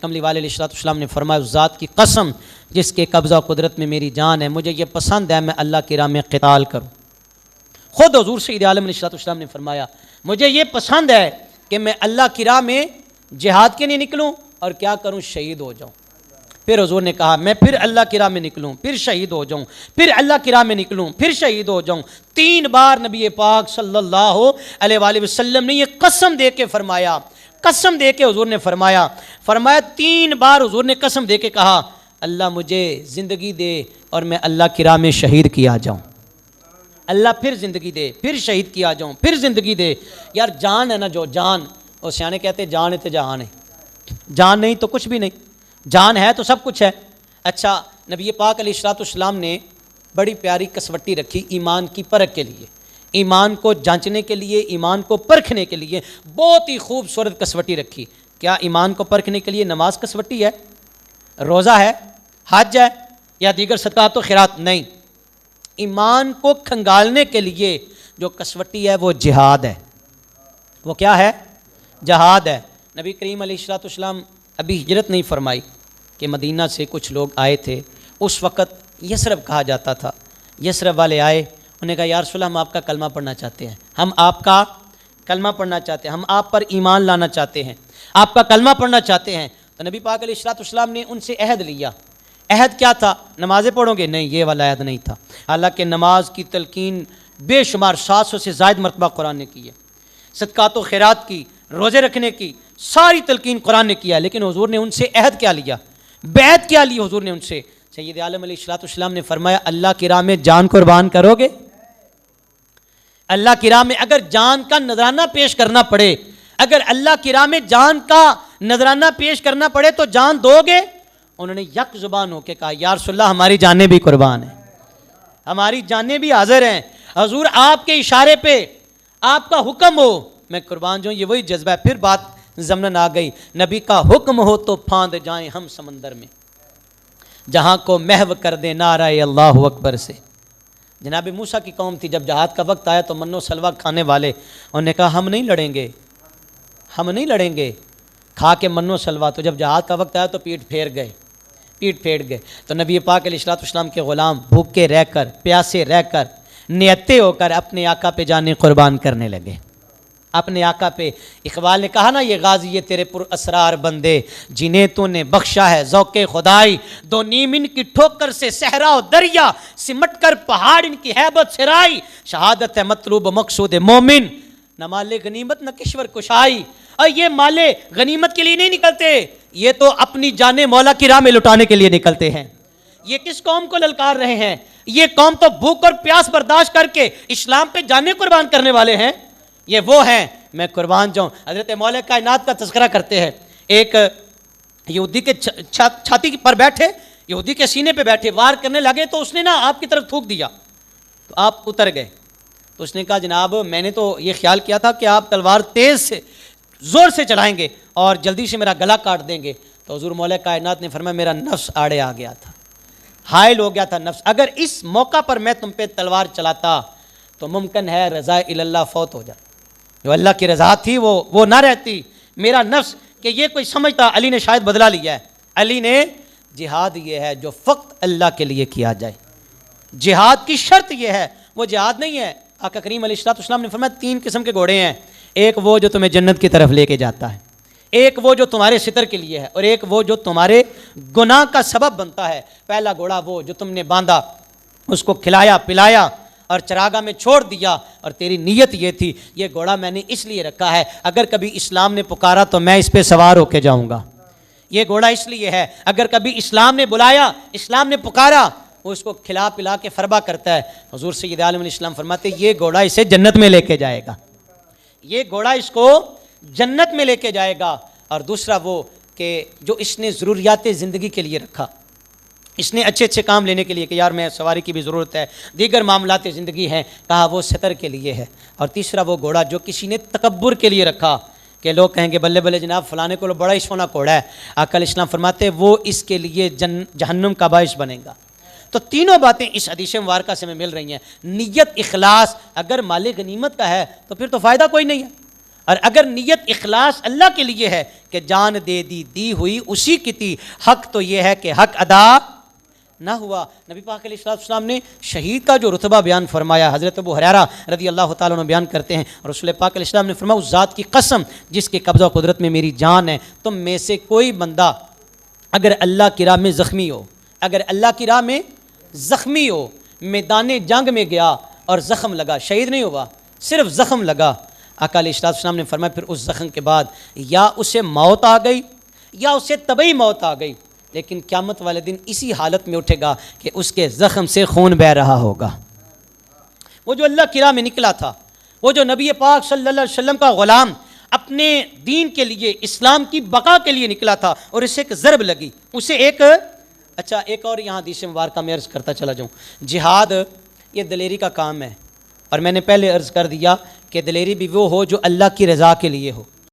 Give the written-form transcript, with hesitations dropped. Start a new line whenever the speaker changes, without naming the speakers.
کملی والے علیہ السلام نے فرمایا اس ذات کی قسم جس کے قبضہ و قدرت میں میری جان ہے، مجھے یہ پسند ہے میں اللہ کی راہ میں قتال کروں۔ خود حضور سید عالم علیہ السلام نے فرمایا مجھے یہ پسند ہے کہ میں اللہ کی راہ میں جہاد کے لیے نکلوں اور کیا کروں، شہید ہو جاؤں۔ پھر حضور نے کہا میں پھر اللہ کی راہ میں نکلوں، پھر شہید ہو جاؤں، پھر اللہ کی راہ میں نکلوں، پھر شہید ہو جاؤں۔ 3 بار نبی پاک صلی اللہ علیہ وآلہ وسلم نے یہ قسم دے کے فرمایا، قسم دے کے حضور نے فرمایا 3 بار حضور نے قسم دے کے کہا اللہ مجھے زندگی دے اور میں اللہ کی راہ میں شہید کیا جاؤں، اللہ پھر زندگی دے، پھر شہید کیا جاؤں، پھر زندگی دے۔ یار جان ہے نا، جو جان، اور سیانے کہتے جان ہے تو جہان ہے، جان نہیں تو کچھ بھی نہیں، جان ہے تو سب کچھ ہے۔ اچھا نبی پاک علیہ السلام نے بڑی پیاری کسوٹی رکھی ایمان کی پرکھ کے لیے، ایمان کو جانچنے کے لیے، ایمان کو پرکھنے کے لیے بہت ہی خوبصورت کسوٹی رکھی۔ کیا ایمان کو پرکھنے کے لیے نماز کسوٹی ہے، روزہ ہے، حج ہے یا دیگر صدقات و خیرات؟ نہیں، ایمان کو کھنگالنے کے لیے جو کسوٹی ہے وہ جہاد ہے۔ وہ کیا ہے؟ جہاد ہے۔ نبی کریم علیہ السلام ابھی ہجرت نہیں فرمائی کہ مدینہ سے کچھ لوگ آئے تھے، اس وقت یثرب کہا جاتا تھا۔ یثرب والے آئے، انہوں نے کہا یا رسول اللہ ہم آپ کا کلمہ پڑھنا چاہتے ہیں، ہم آپ کا کلمہ پڑھنا چاہتے ہیں، ہم آپ پر ایمان لانا چاہتے ہیں، آپ کا کلمہ پڑھنا چاہتے ہیں۔ تو نبی پاک علیہ السلام نے ان سے عہد لیا۔ عہد کیا تھا؟ نمازیں پڑھو گے؟ نہیں، یہ والا عہد نہیں تھا۔ حالانکہ نماز کی تلقین بے شمار 700 سے زائد مرتبہ قرآن نے کی ہے، صدقات و خیرات کی، روزے رکھنے کی ساری تلقین قرآن نے کیا، لیکن حضور نے ان سے عہد کیا لیا، بیعت کیا لی حضور نے ان سے؟ سید عالم علیہ السلام نے فرمایا اللہ کی راہ میں جان قربان کرو گے؟ اللہ کی راہ میں اگر جان کا نذرانہ پیش کرنا پڑے، اگر اللہ کی راہ میں جان کا نذرانہ پیش کرنا پڑے تو جان دو گے؟ انہوں نے یک زبان ہو کے کہا یا رسول اللہ ہماری جانیں بھی قربان ہیں، ہماری جانیں بھی حاضر ہیں، حضور آپ کے اشارے پہ آپ کا حکم ہو میں قربان جاؤں۔ یہ وہی جذبہ ہے۔ پھر بات ضمن آ گئی، نبی کا حکم ہو تو پھاند جائیں ہم سمندر میں، جہاں کو محو کر دیں نعرہ اللہ اکبر سے۔ جناب موسیٰ کی قوم تھی، جب جہاد کا وقت آیا تو من و سلوہ کھانے والے انہوں نے کہا ہم نہیں لڑیں گے، ہم نہیں لڑیں گے، کھا کے من و سلوہ۔ تو جب جہاد کا وقت آیا تو پیٹ پھیر گئے، پیٹ پھیر گئے۔ تو نبی پاک علیہ السلام کے غلام بھوکے رہ کر، پیاسے رہ کر، نیتے ہو کر اپنے آقا پہ جانیں قربان کرنے لگے، اپنے آقا پہ۔ اقبال نے کہا نا یہ غازی یہ تیرے پر اسرار بندے جنہیں تو نے بخشا ہے ذوق خدائی، دو نیم ان کی ٹھوکر سے صحرا و دریا، سمٹ کر پہاڑ ان کی ہیبت سرائی، شہادت ہے مطلوب مقصود مومن، نہ مال غنیمت نہ کشور کشائی۔ اور یہ مال غنیمت کے لیے نہیں نکلتے، یہ تو اپنی جانیں مولا کی راہ میں لٹانے کے لیے نکلتے ہیں۔ یہ کس قوم کو للکار رہے ہیں؟ یہ قوم تو بھوک اور پیاس برداشت کر کے اسلام پہ جانیں قربان کرنے والے ہیں۔ یہ وہ ہیں میں قربان جاؤں۔ حضرت مولا کائنات کا تذکرہ کرتے ہیں، ایک یہودی کے چھاتی پر بیٹھے، یہودی کے سینے پہ بیٹھے، وار کرنے لگے تو اس نے نا آپ کی طرف تھوک دیا تو آپ اتر گئے۔ تو اس نے کہا جناب میں نے تو یہ خیال کیا تھا کہ آپ تلوار تیز سے زور سے چلائیں گے اور جلدی سے میرا گلا کاٹ دیں گے۔ تو حضور مولا کائنات نے فرمایا میرا نفس آڑے آ گیا تھا، حائل ہو گیا تھا نفس، اگر اس موقع پر میں تم پہ تلوار چلاتا تو ممکن ہے رضا اللہ فوت ہو جائے، جو اللہ کی رضا تھی وہ نہ رہتی۔ میرا نفس کہ یہ کوئی سمجھتا علی نے شاید بدلا لیا ہے، علی نے جہاد یہ ہے جو فقط اللہ کے لیے کیا جائے، جہاد کی شرط یہ ہے، وہ جہاد نہیں ہے۔ آقا کریم علیہ السلام نے فرمایا 3 قسم کے گھوڑے ہیں، ایک وہ جو تمہیں جنت کی طرف لے کے جاتا ہے، ایک وہ جو تمہارے ستر کے لیے ہے، اور ایک وہ جو تمہارے گناہ کا سبب بنتا ہے۔ پہلا گھوڑا وہ جو تم نے باندھا، اس کو کھلایا پلایا اور چراگاہ میں چھوڑ دیا، اور تیری نیت یہ تھی یہ گھوڑا میں نے اس لیے رکھا ہے اگر کبھی اسلام نے پکارا تو میں اس پہ سوار ہو کے جاؤں گا، یہ گھوڑا اس لیے ہے اگر کبھی اسلام نے بلایا، اسلام نے پکارا، وہ اس کو کھلا پلا کے فربا کرتا ہے۔ حضور سید عالم علیہ السلام فرماتے یہ گھوڑا اسے جنت میں لے کے جائے گا، یہ گھوڑا اس کو جنت میں لے کے جائے گا۔ اور دوسرا وہ کہ جو اس نے ضروریات زندگی کے لیے رکھا، اس نے اچھے اچھے کام لینے کے لیے کہ یار میں سواری کی بھی ضرورت ہے، دیگر معاملات زندگی ہیں، کہا وہ ستر کے لیے ہے۔ اور تیسرا وہ گھوڑا جو کسی نے تکبر کے لیے رکھا کہ لوگ کہیں گے بلے بلے جناب فلانے کو بڑا ہی سونا گھوڑا ہے، آقا علیہ السلام فرماتے وہ اس کے لیے جہنم کا باعث بنے گا۔ تو تینوں باتیں اس حدیث مبارکہ سے میں مل رہی ہیں۔ نیت اخلاص، اگر مال غنیمت کا ہے تو پھر تو فائدہ کوئی نہیں ہے، اور اگر نیت اخلاص اللہ کے لیے ہے کہ جان دے دی ہوئی اسی کی تھی، حق تو یہ ہے کہ حق ادا نہ ہوا۔ نبی پاک علیہ السلام نے شہید کا جو رتبہ بیان فرمایا، حضرت ابو ہریرہ رضی اللہ تعالیٰ عنہ بیان کرتے ہیں، اور رسول پاک علیہ السلام نے فرمایا اس ذات کی قسم جس کے قبضہ قدرت میں میری جان ہے، تم میں سے کوئی بندہ اگر اللہ کی راہ میں زخمی ہو، اگر اللہ کی راہ میں زخمی ہو، میدان جنگ میں گیا اور زخم لگا، شہید نہیں ہوا، صرف زخم لگا، آقا علیہ السلام نے فرمایا پھر اس زخم کے بعد یا اسے موت آ گئی یا اسے طبعی موت آ گئی، لیکن قیامت والے دن اسی حالت میں اٹھے گا کہ اس کے زخم سے خون بہہ رہا ہوگا۔ وہ جو اللہ کی راہ میں نکلا تھا، وہ جو نبی پاک صلی اللہ علیہ وسلم کا غلام اپنے دین کے لیے، اسلام کی بقا کے لیے نکلا تھا، اور اسے ایک ضرب لگی، اسے ایک اور یہاں حدیث مبارکہ میں عرض کرتا چلا جاؤں، جہاد یہ دلیری کا کام ہے، اور میں نے پہلے عرض کر دیا کہ دلیری بھی وہ ہو جو اللہ کی رضا کے لیے ہو۔